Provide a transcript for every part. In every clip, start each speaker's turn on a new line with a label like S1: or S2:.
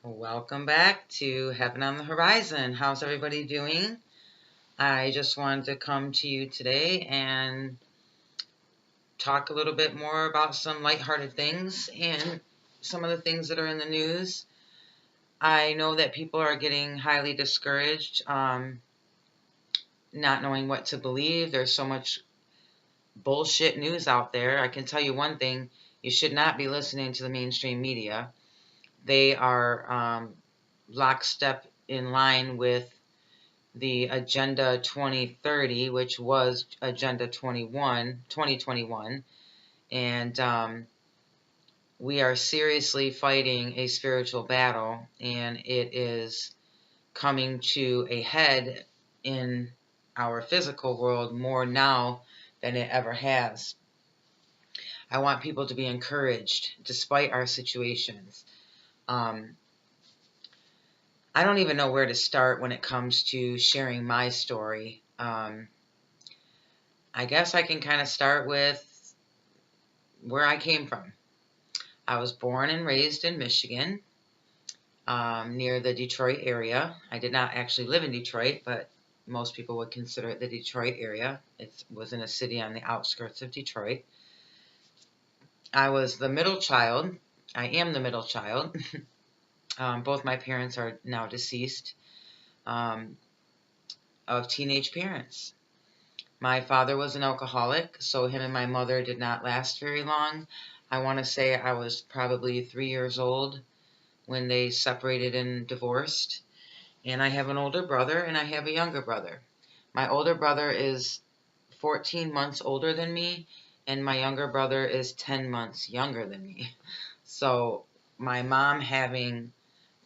S1: Welcome back to Heaven on the Horizon. How's everybody doing? I just wanted to come to you today and talk a little bit more about some lighthearted things and some of the things that are in the news. I know that people are getting highly discouraged, not knowing what to believe. There's so much bullshit news out there. I can tell you one thing, you should not be listening to the mainstream media. They are lockstep in line with the Agenda 2030, which was Agenda 2021, and we are seriously fighting a spiritual battle, and it is coming to a head in our physical world more now than it ever has. I want people to be encouraged despite our situations. Um, I don't even know where to start when it comes to sharing my story. I guess I can kind of start with where I came from. I was born and raised in Michigan, near the Detroit area. I did not actually live in Detroit, but most people would consider it the Detroit area. It was in a city on the outskirts of Detroit. I was the middle child. I am the middle child. Both my parents are now deceased, um, of teenage parents. My father was an alcoholic, so him and my mother did not last very long. I want to say I was probably 3 years old when they separated and divorced. And I have an older brother and I have a younger brother. My older brother is 14 months older than me, and my younger brother is 10 months younger than me. So my mom having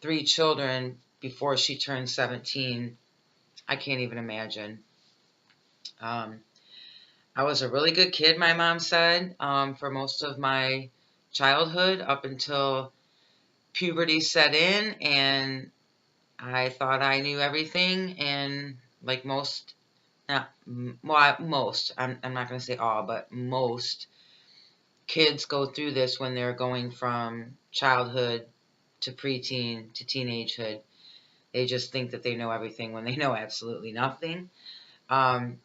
S1: 3 children before she turned 17, I can't even imagine. Um, I was a really good kid, my mom said, for most of my childhood up until puberty set in, and I thought I knew everything. And like most, not well, most, I'm not going to say all, but most kids go through this when they're going from childhood to preteen to teenagehood. They just think that they know everything when they know absolutely nothing. Um,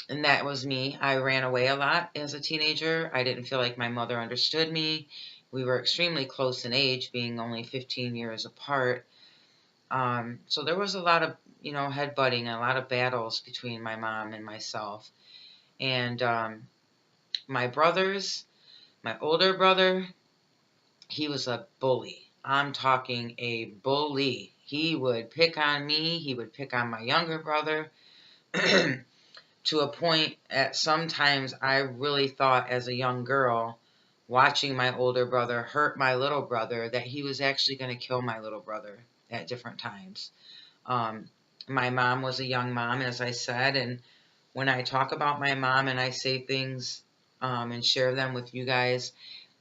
S1: and that was me. I ran away a lot as a teenager. I didn't feel like my mother understood me. We were extremely close in age, being only 15 years apart. So there was a lot of, headbutting and a lot of battles between my mom and myself. And my brothers, my older brother, he was a bully. I'm talking a bully. He would pick on me. He would pick on my younger brother. To a point at sometimes I really thought as a young girl, watching my older brother hurt my little brother, that he was actually going to kill my little brother at different times. Um, my mom was a young mom, as I said, and when I talk about my mom and I say things and share them with you guys,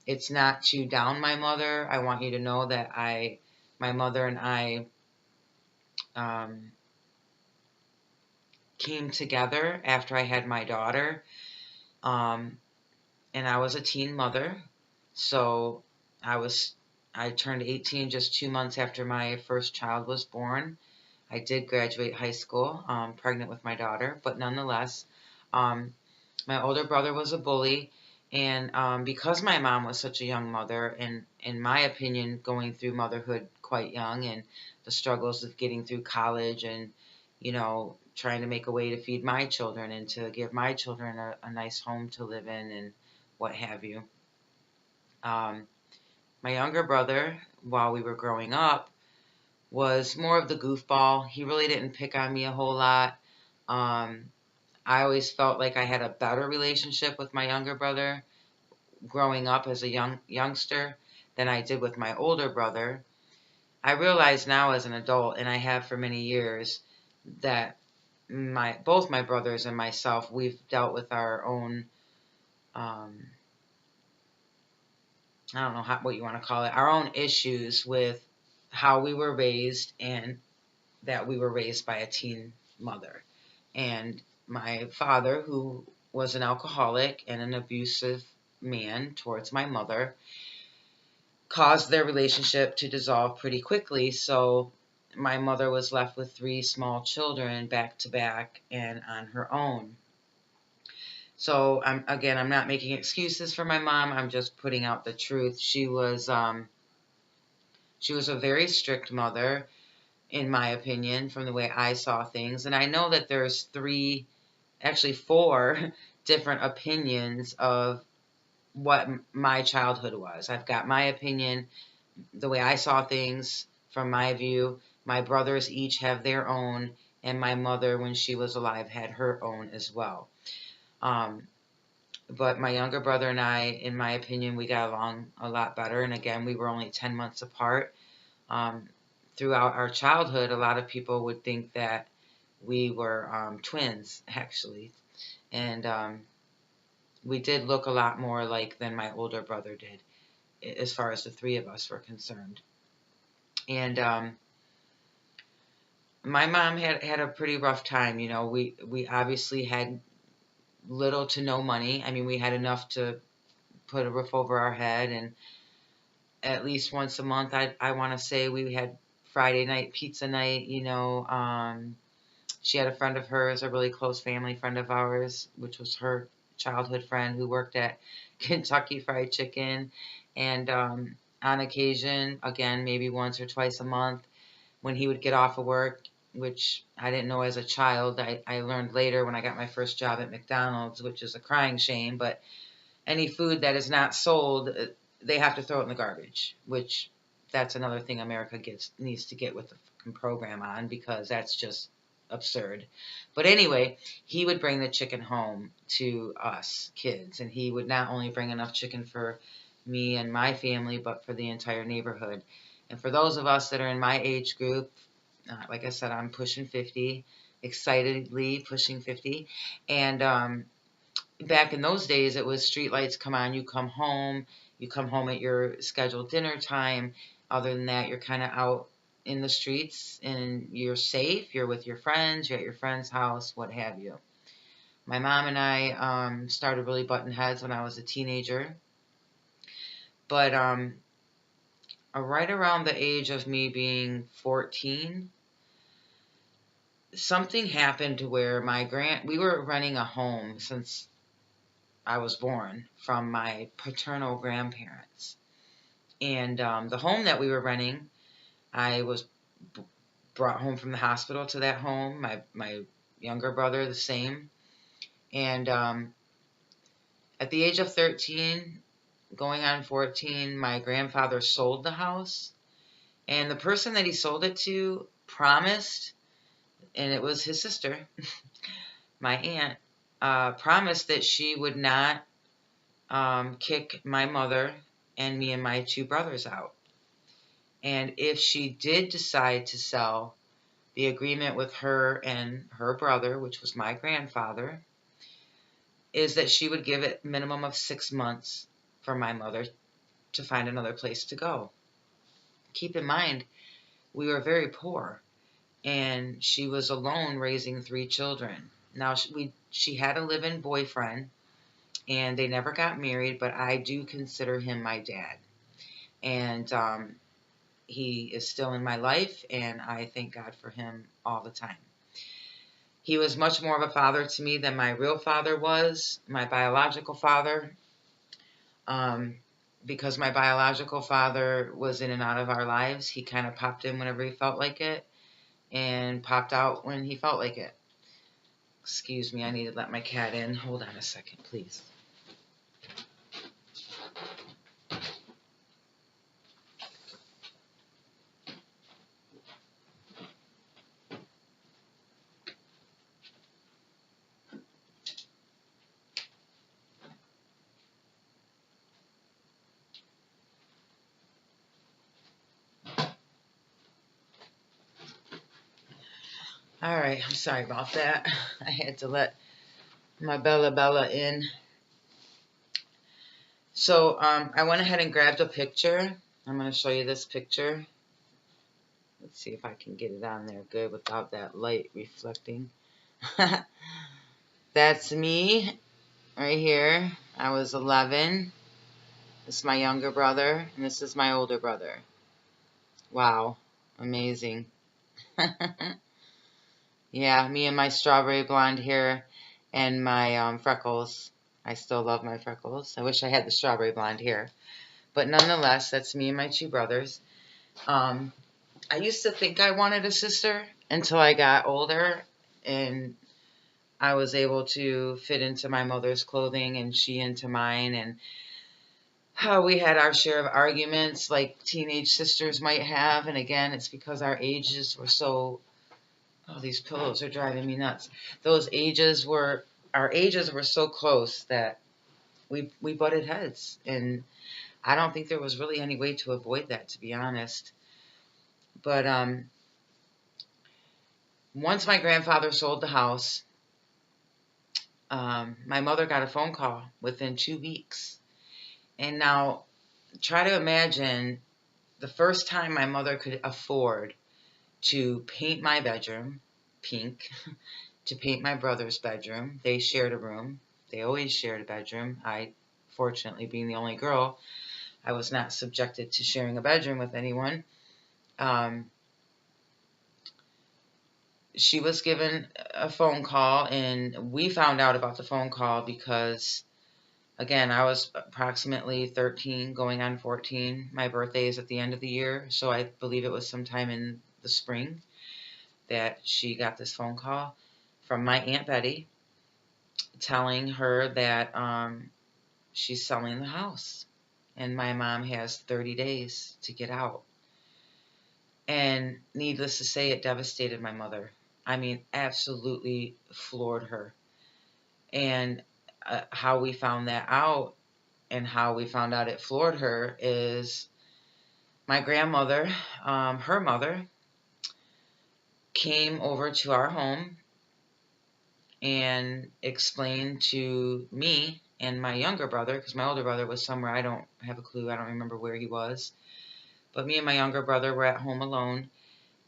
S1: it's not to down my mother. I want you to know that my mother and I um, came together after I had my daughter. Um, and I was a teen mother. So I was I turned 18 just 2 months after my first child was born. I did graduate high school, pregnant with my daughter, but nonetheless, um, my older brother was a bully. And because my mom was such a young mother, and in my opinion, going through motherhood quite young, and the struggles of getting through college, and trying to make a way to feed my children and to give my children a nice home to live in, and what have you. Um, my younger brother, while we were growing up, was more of the goofball. He really didn't pick on me a whole lot. Um, I always felt like I had a better relationship with my younger brother growing up as a youngster than I did with my older brother. I realize now as an adult, and I have for many years, that both my brothers and myself, we've dealt with our own, um, I don't know what you want to call it, our own issues with how we were raised, and that we were raised by a teen mother. And my father, who was an alcoholic and an abusive man towards my mother, caused their relationship to dissolve pretty quickly. So my mother was left with 3 small children back to back and on her own. So I'm not making excuses for my mom. I'm just putting out the truth. She was a very strict mother, in my opinion, from the way I saw things. And I know that there's 4 different opinions of what my childhood was. I've got my opinion, the way I saw things from my view. My brothers each have their own, and my mother, when she was alive, had her own as well. But my younger brother and I, in my opinion, we got along a lot better. And again, we were only 10 months apart. Throughout our childhood, a lot of people would think that we were twins, actually. And we did look a lot more alike than my older brother did, as far as the 3 of us were concerned. And my mom had a pretty rough time. You know, we obviously had little to no money. I mean, we had enough to put a roof over our head, and at least once a month, I want to say we had Friday night pizza night. You know, she had a friend of hers, a really close family friend of ours, which was her childhood friend, who worked at Kentucky Fried Chicken. And on occasion, again, maybe once or twice a month, when he would get off of work, which I didn't know as a child, I learned later when I got my first job at McDonald's, which is a crying shame, but any food that is not sold, they have to throw it in the garbage, which that's another thing America needs to get with the fucking program on, because that's just absurd. But anyway, he would bring the chicken home to us kids, and he would not only bring enough chicken for me and my family, but for the entire neighborhood. And for those of us that are in my age group, like I said, I'm pushing 50, excitedly pushing 50, and back in those days, it was street lights come on, you come home at your scheduled dinner time. Other than that, you're kind of out in the streets, and you're safe, you're with your friends, you're at your friend's house, what have you. My mom and I started really butting heads when I was a teenager, but right around the age of me being 14, something happened to where we were renting a home since I was born from my paternal grandparents. And the home that we were renting, I was brought home from the hospital to that home. My younger brother, the same. And at the age of 13, going on 14, my grandfather sold the house. And the person that he sold it to promised, and it was his sister, my aunt, promised that she would not kick my mother and me and my 2 brothers out. And if she did decide to sell, the agreement with her and her brother, which was my grandfather, is that she would give it a minimum of 6 months for my mother to find another place to go. Keep in mind, we were very poor, and she was alone raising 3 children. Now, she had a live-in boyfriend, and they never got married, but I do consider him my dad. And he is still in my life, and I thank God for him all the time. He was much more of a father to me than my real father was, my biological father, because my biological father was in and out of our lives. He kind of popped in whenever he felt like it and popped out when he felt like it. Excuse me, I need to let my cat in. Hold on a second, please. All right, I'm sorry about that. I had to let my Bella in. So I went ahead and grabbed a picture. I'm going to show you this picture. Let's see if I can get it on there good without that light reflecting. That's me right here. I was 11. This is my younger brother, and this is my older brother. Wow, amazing. Yeah, me and my strawberry blonde hair and my freckles. I still love my freckles. I wish I had the strawberry blonde hair. But nonetheless, that's me and my two brothers. I used to think I wanted a sister until I got older and I was able to fit into my mother's clothing and she into mine. And how we had our share of arguments like teenage sisters might have. And again, it's because our ages were so, oh, these pillows are driving me nuts. Our ages were so close that we butted heads. And I don't think there was really any way to avoid that, to be honest. But once my grandfather sold the house, my mother got a phone call within 2 weeks. And now try to imagine the first time my mother could afford to paint my bedroom pink, to paint my brother's bedroom. They shared a room. They always shared a bedroom. I, fortunately, being the only girl, I was not subjected to sharing a bedroom with anyone. She was given a phone call, and we found out about the phone call because, again, I was approximately 13 going on 14. My birthday is at the end of the year, so I believe it was sometime in the spring that she got this phone call from my Aunt Betty telling her that she's selling the house and my mom has 30 days to get out. And needless to say, it devastated my mother. I mean, absolutely floored her. And how we found that out and how we found out it floored her is my grandmother, her mother, came over to our home and explained to me and my younger brother, because my older brother was somewhere, I don't have a clue, I don't remember where he was, but me and my younger brother were at home alone,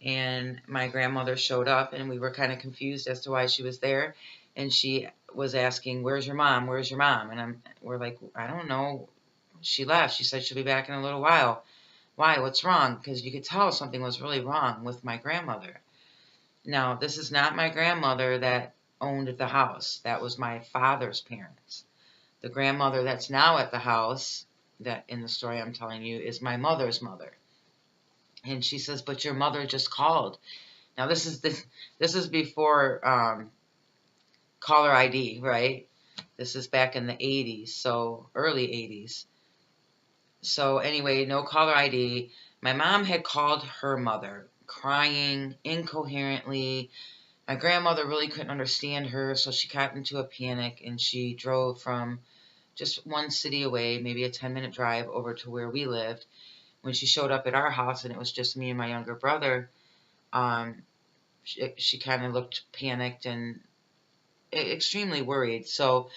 S1: and my grandmother showed up, and we were kind of confused as to why she was there, and she was asking, where's your mom, where's your mom? And we're like, I don't know, she left, she said she'll be back in a little while. Why, what's wrong? Because you could tell something was really wrong with my grandmother. Now, this is not my grandmother that owned the house. That was my father's parents. The grandmother that's now at the house, that in the story I'm telling you, is my mother's mother. And she says, but your mother just called. Now, this is before caller ID, right? This is back in the 80s, so early 80s. So anyway, no caller ID. My mom had called her mother, crying incoherently. My grandmother really couldn't understand her, so she got into a panic and she drove from just one city away, maybe a 10-minute drive, over to where we lived. When she showed up at our house and it was just me and my younger brother, she kind of looked panicked and extremely worried. So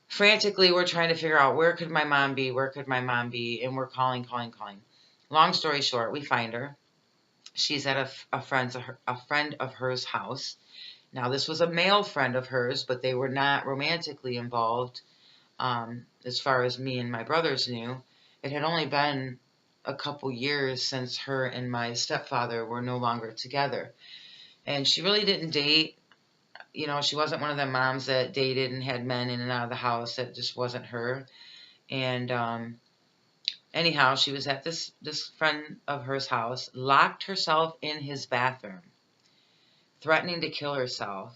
S1: frantically, we're trying to figure out where could my mom be, and we're calling. Long story short, we find her. She's at a friend of hers' house. Now, this was a male friend of hers, but they were not romantically involved as far as me and my brothers knew. It had only been a couple years since her and my stepfather were no longer together. And she really didn't date. You know, she wasn't one of them moms that dated and had men in and out of the house. That just wasn't her. And anyhow, she was at this friend of hers' house, locked herself in his bathroom, threatening to kill herself,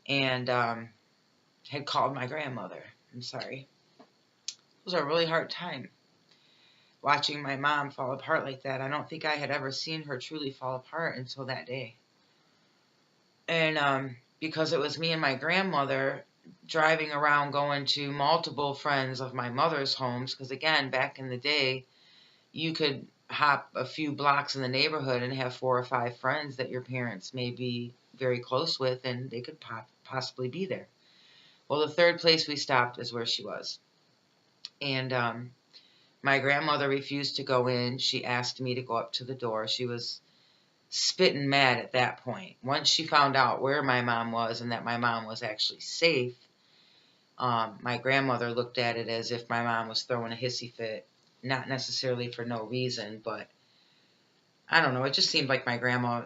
S1: and had called my grandmother. I'm sorry. It was a really hard time watching my mom fall apart like that. I don't think I had ever seen her truly fall apart until that day. And because it was me and my grandmother driving around going to multiple friends of my mother's homes, because again, back in the day, you could hop a few blocks in the neighborhood and have 4 or 5 friends that your parents may be very close with, and they could possibly be there. Well, the third place we stopped is where she was. And my grandmother refused to go in. She asked me to go up to the door. She was spitting mad at that point. Once she found out where my mom was and that my mom was actually safe, My grandmother looked at it as if my mom was throwing a hissy fit, not necessarily for no reason, but I don't know. It just seemed like my grandma,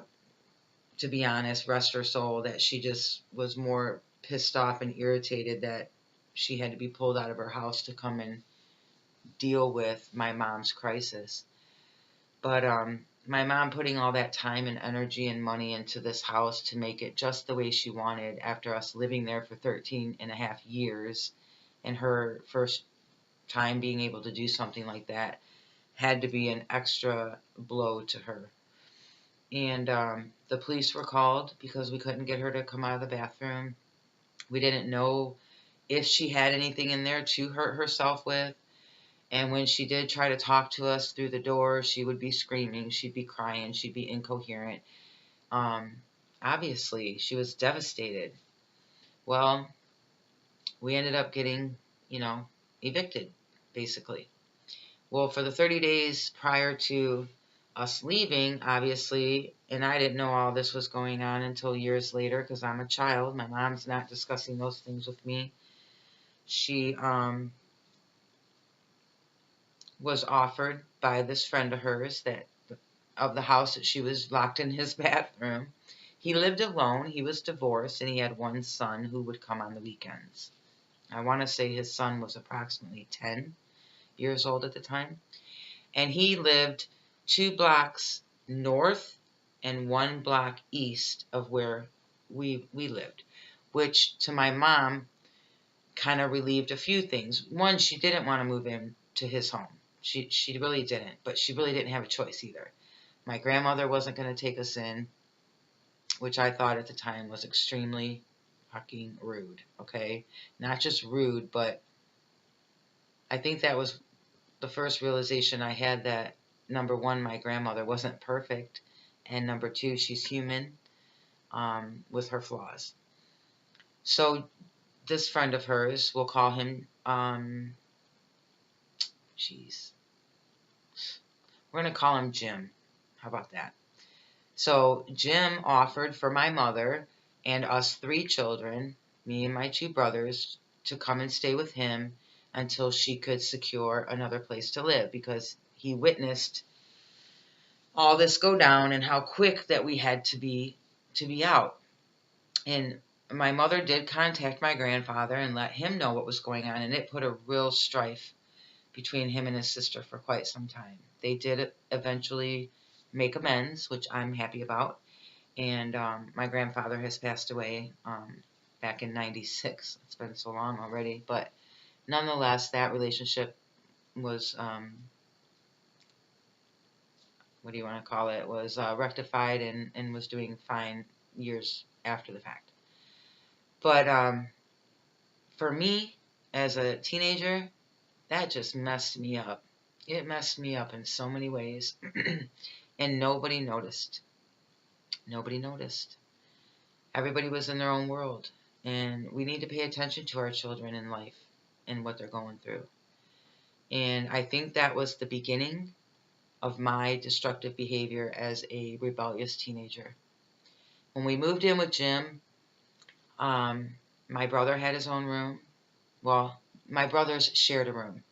S1: to be honest, rest her soul, that she just was more pissed off and irritated that she had to be pulled out of her house to come and deal with my mom's crisis. But my mom putting all that time and energy and money into this house to make it just the way she wanted after us living there for 13 and a half years, and her first time being able to do something like that had to be an extra blow to her. And the police were called because we couldn't get her to come out of the bathroom. We didn't know if she had anything in there to hurt herself with. And when she did try to talk to us through the door, she would be screaming, she'd be crying, she'd be incoherent. Obviously, she was devastated. Well, we ended up getting, evicted, basically. Well, for the 30 days prior to us leaving, obviously, and I didn't know all this was going on until years later because I'm a child. My mom's not discussing those things with me. She was offered by this friend of hers that of the house that she was locked in his bathroom. He lived alone. He was divorced, and he had one son who would come on the weekends. I want to say his son was approximately 10 years old at the time. And he lived 2 blocks north and 1 block east of where we lived, which to my mom kind of relieved a few things. One, she didn't want to move into his home. She really didn't, but she really didn't have a choice either. My grandmother wasn't going to take us in, which I thought at the time was extremely fucking rude, okay? Not just rude, but I think that was the first realization I had that, number one, my grandmother wasn't perfect, and number two, she's human with her flaws. So this friend of hers, we'll call him, we're going to call him Jim. How about that? So Jim offered for my mother and us 3 children, me and my 2 brothers, to come and stay with him until she could secure another place to live, because he witnessed all this go down and how quick that we had to be out. And my mother did contact my grandfather and let him know what was going on, and it put a real strife between him and his sister for quite some time. They did eventually make amends, which I'm happy about. And my grandfather has passed away back in '96. It's been so long already. But nonetheless, that relationship was, what do you want to call it, was rectified and was doing fine years after the fact. But for me, as a teenager, that just messed me up. It messed me up in so many ways. And nobody noticed. Nobody noticed. Everybody was in their own world. And we need to pay attention to our children in life and what they're going through. And I think that was the beginning of my destructive behavior as a rebellious teenager. When we moved in with Jim, my brother had his own room. Well, my brothers shared a room.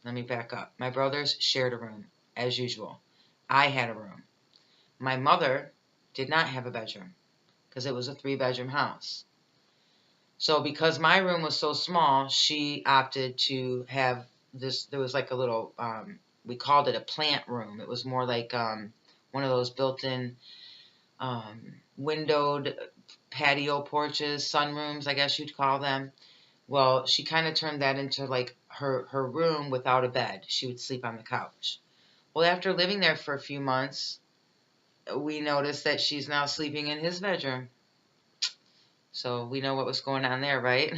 S1: Let me back up. My brothers shared a room, as usual. I had a room. My mother did not have a bedroom because it was a 3-bedroom house. So because my room was so small, she opted to have this. There was like a little, we called it a plant room. It was more like one of those built-in windowed patio porches, sunrooms, I guess you'd call them. Well, she kind of turned that into like her room without a bed. She would sleep on the couch. Well, after living there for a few months, we noticed that she's now sleeping in his bedroom. So we know what was going on there, right?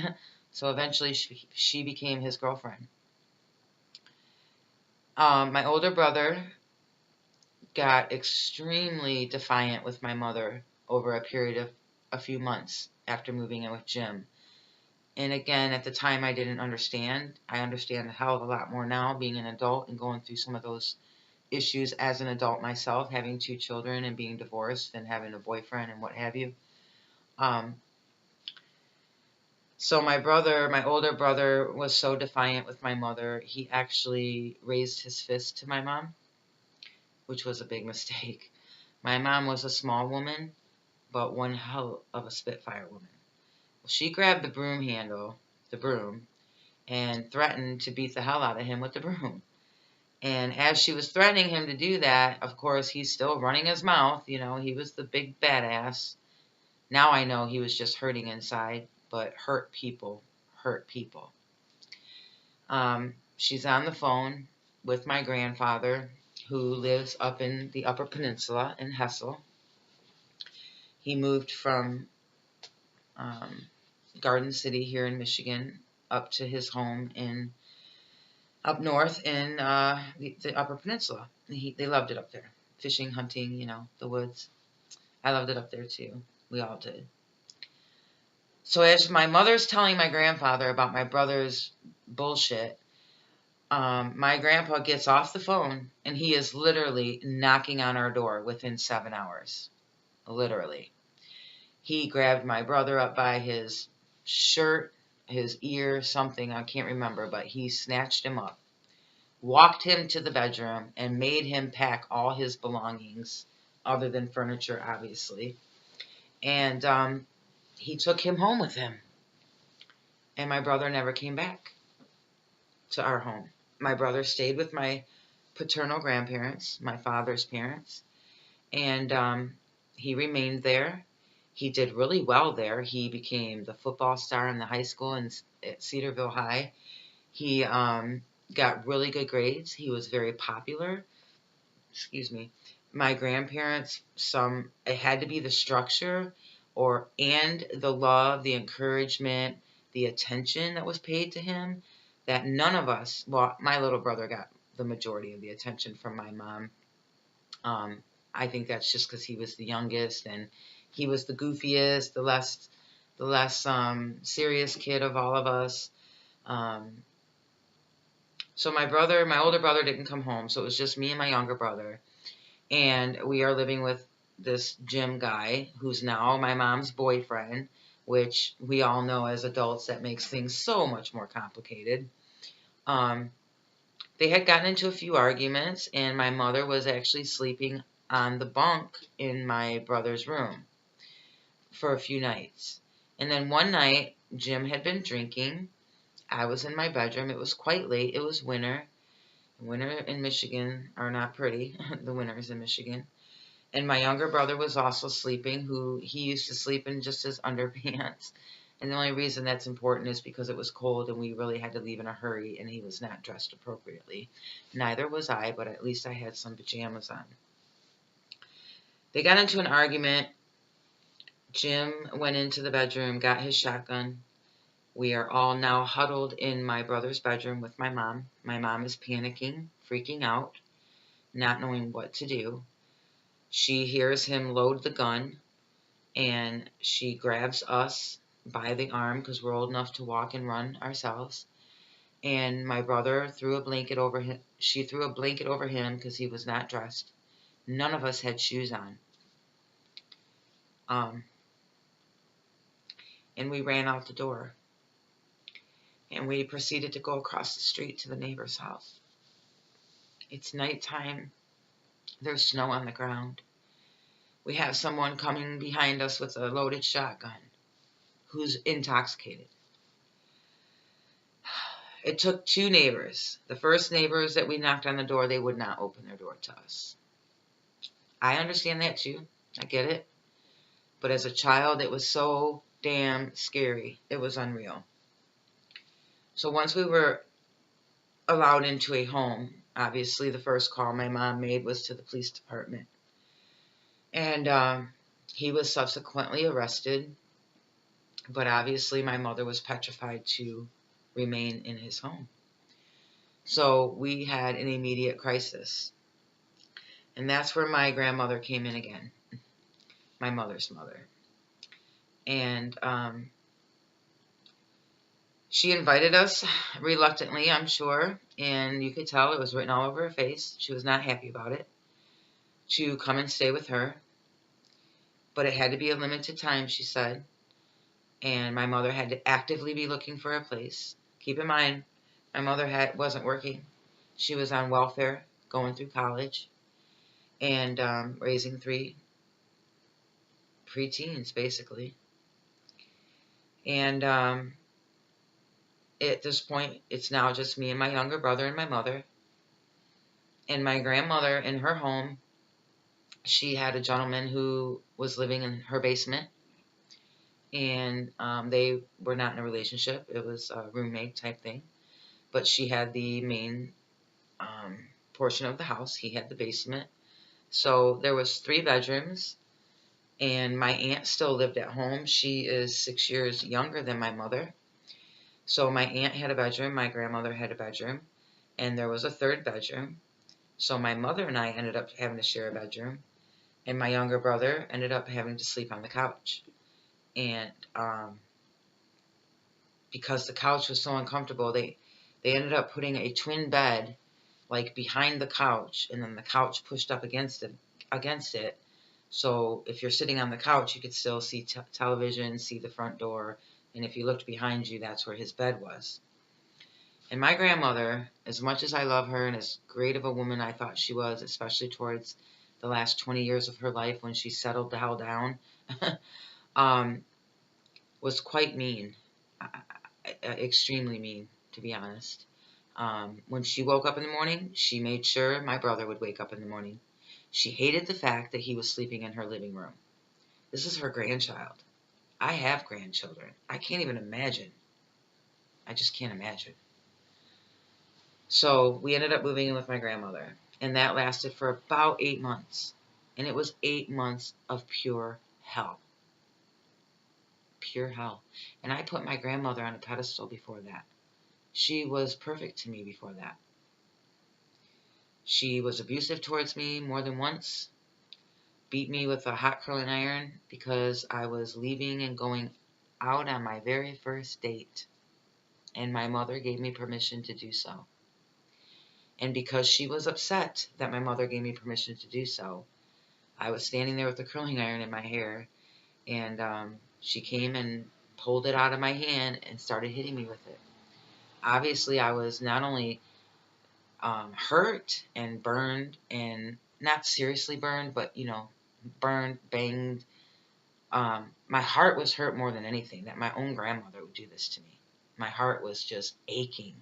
S1: So eventually she became his girlfriend. My older brother got extremely defiant with my mother over a period of a few months after moving in with Jim. And again, at the time I didn't understand. I understand a hell of a lot more now, being an adult and going through some of those issues as an adult myself, having 2 children and being divorced and having a boyfriend and what have you. So my brother, my older brother, was so defiant with my mother, he actually raised his fist to my mom, which was a big mistake. My mom was a small woman, but one hell of a spitfire woman. She grabbed the broom handle, the broom, and threatened to beat the hell out of him with the broom. And as she was threatening him to do that, of course, he's still running his mouth. You know, he was the big badass. Now I know he was just hurting inside, but hurt people hurt people. She's on the phone with my grandfather, who lives up in the Upper Peninsula in Hessel. He moved from Garden City here in Michigan up to his home in up north in the Upper Peninsula. They loved it up there. Fishing, hunting, you know, the woods. I loved it up there too. We all did. So as my mother's telling my grandfather about my brother's bullshit, my grandpa gets off the phone and he is literally knocking on our door within 7 hours. Literally. He grabbed my brother up by his shirt, his ear, something, I can't remember, but he snatched him up, walked him to the bedroom, and made him pack all his belongings, other than furniture, obviously. And he took him home with him. And my brother never came back to our home. My brother stayed with my paternal grandparents, my father's parents, and he remained there. He did really well there. He became the football star in the high school at Cedarville High. He got really good grades. He was very popular. Excuse me. My grandparents, it had to be the structure and the love, the encouragement, the attention that was paid to him, that none of us, well, my little brother got the majority of the attention from my mom. I think that's just because he was the youngest and he was the goofiest, the less serious kid of all of us. So my older brother didn't come home, so it was just me and my younger brother. And we are living with this Jim guy, who's now my mom's boyfriend, which we all know as adults that makes things so much more complicated. They had gotten into a few arguments, and my mother was actually sleeping on the bunk in my brother's room for a few nights. And then one night, Jim had been drinking. I was in my bedroom. It was quite late. It was winter. Winter in Michigan are not pretty, the winters in Michigan. And my younger brother was also sleeping, he used to sleep in just his underpants. And the only reason that's important is because it was cold and we really had to leave in a hurry and he was not dressed appropriately. Neither was I, but at least I had some pajamas on. They got into an argument. Jim went into the bedroom, got his shotgun. We are all now huddled in my brother's bedroom with my mom. My mom is panicking, freaking out, not knowing what to do. She hears him load the gun, and she grabs us by the arm because we're old enough to walk and run ourselves. And my brother threw a blanket over him. She threw a blanket over him because he was not dressed. None of us had shoes on. And we ran out the door. And we proceeded to go across the street to the neighbor's house. It's nighttime. There's snow on the ground. We have someone coming behind us with a loaded shotgun who's intoxicated. It took two neighbors. The first neighbors that we knocked on the door, they would not open their door to us. I understand that too. I get it. But as a child, it was so damn scary. It was unreal. So once we were allowed into a home, obviously the first call my mom made was to the police department. And he was subsequently arrested. But obviously my mother was petrified to remain in his home. So we had an immediate crisis. And that's where my grandmother came in again. My mother's mother. And she invited us, reluctantly, I'm sure, and you could tell it was written all over her face. She was not happy about it, to come and stay with her. But it had to be a limited time, she said. and my mother had to actively be looking for a place. Keep in mind, my mother wasn't working. She was on welfare, going through college, and raising 3 preteens, basically. And at this point, it's now just me and my younger brother and my mother. And my grandmother, in her home, she had a gentleman who was living in her basement, and they were not in a relationship. It was a roommate type thing. But she had the main portion of the house. He had the basement. So there was 3 bedrooms, and my aunt still lived at home. She is 6 years younger than my mother. So my aunt had a bedroom, my grandmother had a bedroom, and there was a 3rd bedroom. So my mother and I ended up having to share a bedroom, and my younger brother ended up having to sleep on the couch. And because the couch was so uncomfortable, they ended up putting a twin bed like behind the couch, and then the couch pushed up against it. So if you're sitting on the couch, you could still see television, see the front door, and if you looked behind you, that's where his bed was. And my grandmother, as much as I love her and as great of a woman I thought she was, especially towards the last 20 years of her life when she settled the hell down, was quite mean, extremely mean, to be honest. When she woke up in the morning, she made sure my brother would wake up in the morning. She hated the fact that he was sleeping in her living room. This is her grandchild. I have grandchildren. I can't even imagine. I just can't imagine. So we ended up moving in with my grandmother, and that lasted for about 8 months. And it was 8 months of pure hell. Pure hell. And I put my grandmother on a pedestal before that. She was perfect to me before that. She was abusive towards me more than once, beat me with a hot curling iron because I was leaving and going out on my very first date, and my mother gave me permission to do so. And because she was upset that my mother gave me permission to do so, I was standing there with the curling iron in my hair, and she came and pulled it out of my hand and started hitting me with it. Obviously, I was not only hurt and burned, and not seriously burned, but, burned, banged. My heart was hurt more than anything, that my own grandmother would do this to me. My heart was just aching.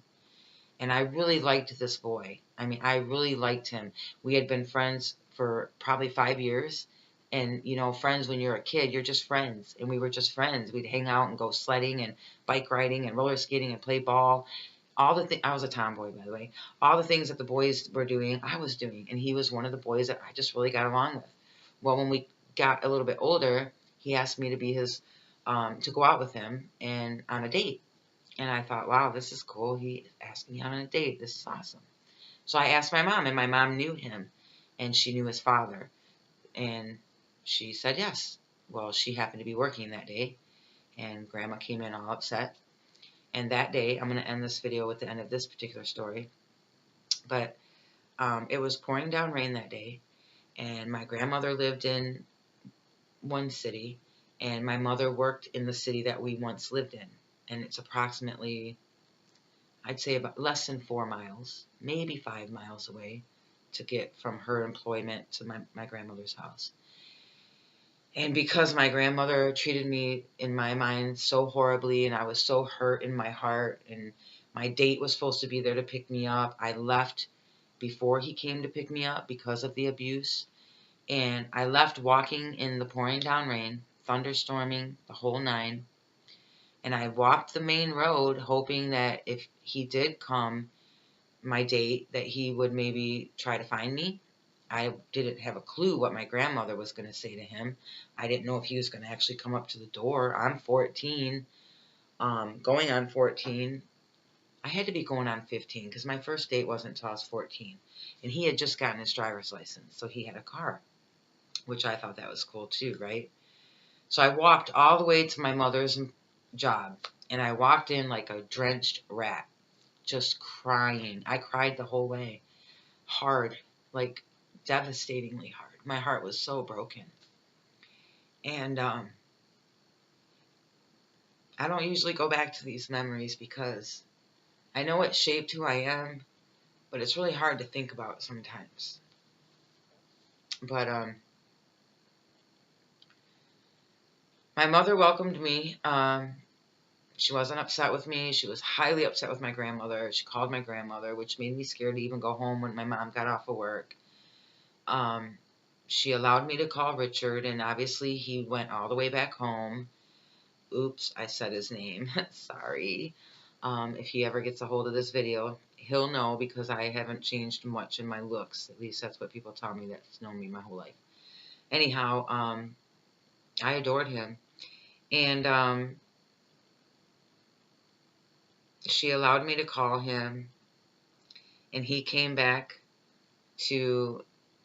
S1: And I really liked this boy. I mean, I really liked him. We had been friends for probably 5 years. And, friends when you're a kid, you're just friends. And we were just friends. We'd hang out and go sledding and bike riding and roller skating and play ball. I was a tomboy, by the way. All the things that the boys were doing, I was doing. And he was one of the boys that I just really got along with. Well, when we got a little bit older, he asked me to be to go out with him and on a date. And I thought, wow, this is cool. He asked me out on a date. This is awesome. So I asked my mom, and my mom knew him, and she knew his father. And she said yes. Well, she happened to be working that day, and Grandma came in all upset. And that day, I'm going to end this video with the end of this particular story. But it was pouring down rain that day, and my grandmother lived in one city, and my mother worked in the city that we once lived in. And it's approximately, I'd say, about less than 4 miles, maybe 5 miles away to get from her employment to my grandmother's house. And because my grandmother treated me, in my mind, so horribly, and I was so hurt in my heart, and my date was supposed to be there to pick me up, I left before he came to pick me up because of the abuse. And I left walking in the pouring down rain, thunderstorming, the whole nine. And I walked the main road hoping that if he did come, my date, that he would maybe try to find me. I didn't have a clue what my grandmother was going to say to him. I didn't know if he was going to actually come up to the door. I'm 14, going on 14. I had to be going on 15 because my first date wasn't until I was 14. And he had just gotten his driver's license, so he had a car, which I thought that was cool too, right? So I walked all the way to my mother's job, and I walked in like a drenched rat, just crying. I cried the whole way, hard, like devastatingly hard. My heart was so broken. And I don't usually go back to these memories because I know it shaped who I am, but it's really hard to think about sometimes. But my mother welcomed me. She wasn't upset with me. She was highly upset with my grandmother. She called my grandmother, which made me scared to even go home when my mom got off of work. She allowed me to call Richard, and obviously he went all the way back home. Oops, I said his name. Sorry. If he ever gets a hold of this video, he'll know because I haven't changed much in my looks. At least that's what people tell me that's known me my whole life. Anyhow, I adored him. And she allowed me to call him, and he came back to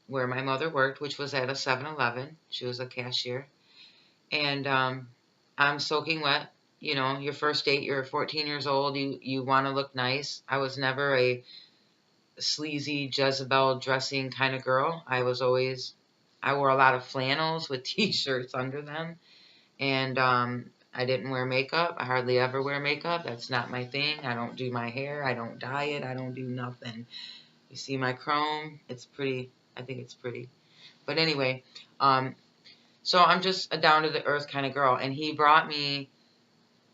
S1: where my mother worked, which was at a 7-Eleven. She was a cashier. And I'm soaking wet. You know, your first date, you're 14 years old, you want to look nice. I was never a sleazy Jezebel dressing kind of girl. I wore a lot of flannels with t-shirts under them. And I didn't wear makeup. I hardly ever wear makeup. That's not my thing. I don't do my hair. I don't dye it. I don't do nothing. You see my chrome? It's pretty. I think it's pretty. But anyway, so I'm just a down-to-the-earth kind of girl. And he brought me,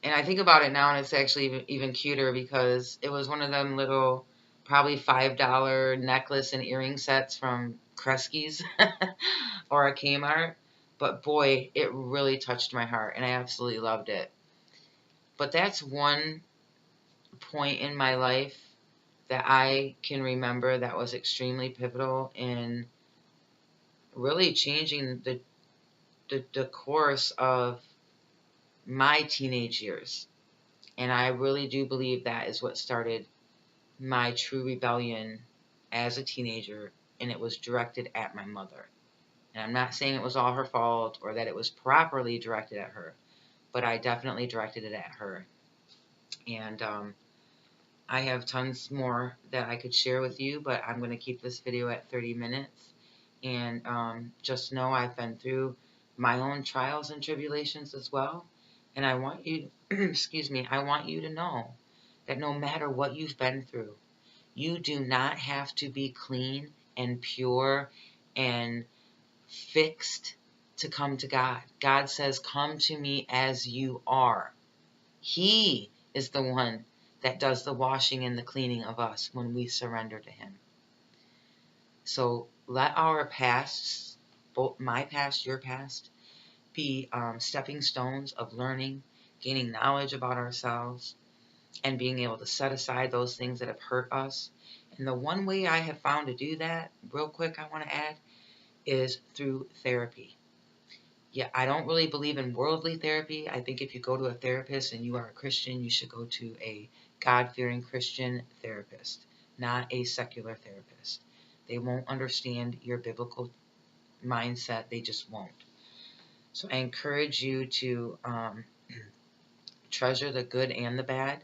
S1: and I think about it now, and it's actually even cuter because it was one of them little, probably $5 necklace and earring sets from Kresge's or a Kmart. But boy, it really touched my heart, and I absolutely loved it. But that's one point in my life that I can remember that was extremely pivotal in really changing the course of my teenage years. And I really do believe that is what started my true rebellion as a teenager, and it was directed at my mother. And I'm not saying it was all her fault or that it was properly directed at her, but I definitely directed it at her. And I have tons more that I could share with you, but I'm going to keep this video at 30 minutes. And just know I've been through my own trials and tribulations as well. And I want you, excuse me, I want you to know that no matter what you've been through, you do not have to be clean and pure and fixed to come to God. God says, come to me as you are. He is the one that does the washing and the cleaning of us when we surrender to Him. So let our pasts, both my past, your past, be stepping stones of learning, gaining knowledge about ourselves, and being able to set aside those things that have hurt us. And the one way I have found to do that, real quick I want to add, is through therapy. Yeah, I don't really believe in worldly therapy. I think if you go to a therapist and you are a Christian, you should go to a God-fearing Christian therapist, not a secular therapist. They won't understand your biblical mindset. They just won't. So I encourage you to treasure the good and the bad,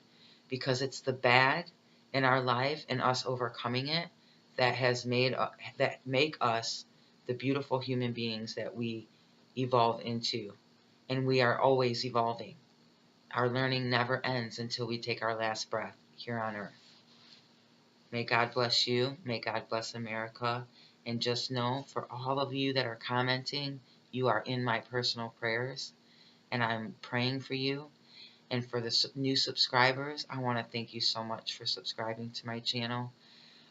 S1: because it's the bad in our life and us overcoming it that has made that make us the beautiful human beings that we evolve into. And we are always evolving. Our learning never ends until we take our last breath here on earth. May God bless you. May God bless America. And just know, for all of you that are commenting, you are in my personal prayers, and I'm praying for you. And for the new subscribers, I want to thank you so much for subscribing to my channel.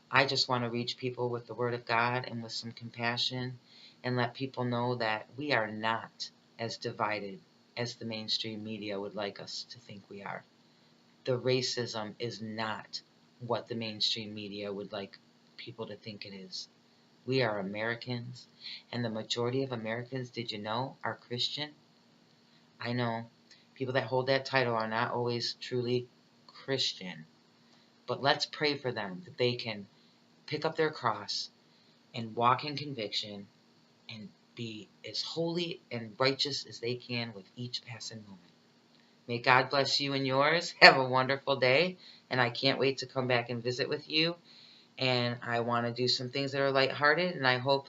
S1: I just want to reach people with the Word of God and with some compassion, and let people know that we are not as divided as the mainstream media would like us to think we are. The racism is not what the mainstream media would like people to think it is. We are Americans, and the majority of Americans, did you know, are Christian? I know people that hold that title are not always truly Christian, but let's pray for them that they can pick up their cross and walk in conviction and be as holy and righteous as they can with each passing moment. May God bless you and yours. Have a wonderful day, and I can't wait to come back and visit with you. And I want to do some things that are lighthearted, and I hope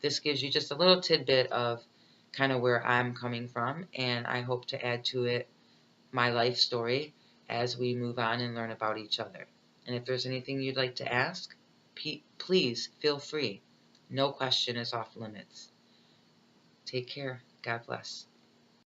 S1: this gives you just a little tidbit of kind of where I'm coming from, and I hope to add to it my life story as we move on and learn about each other. And if there's anything you'd like to ask, please feel free. No question is off limits. Take care. God bless.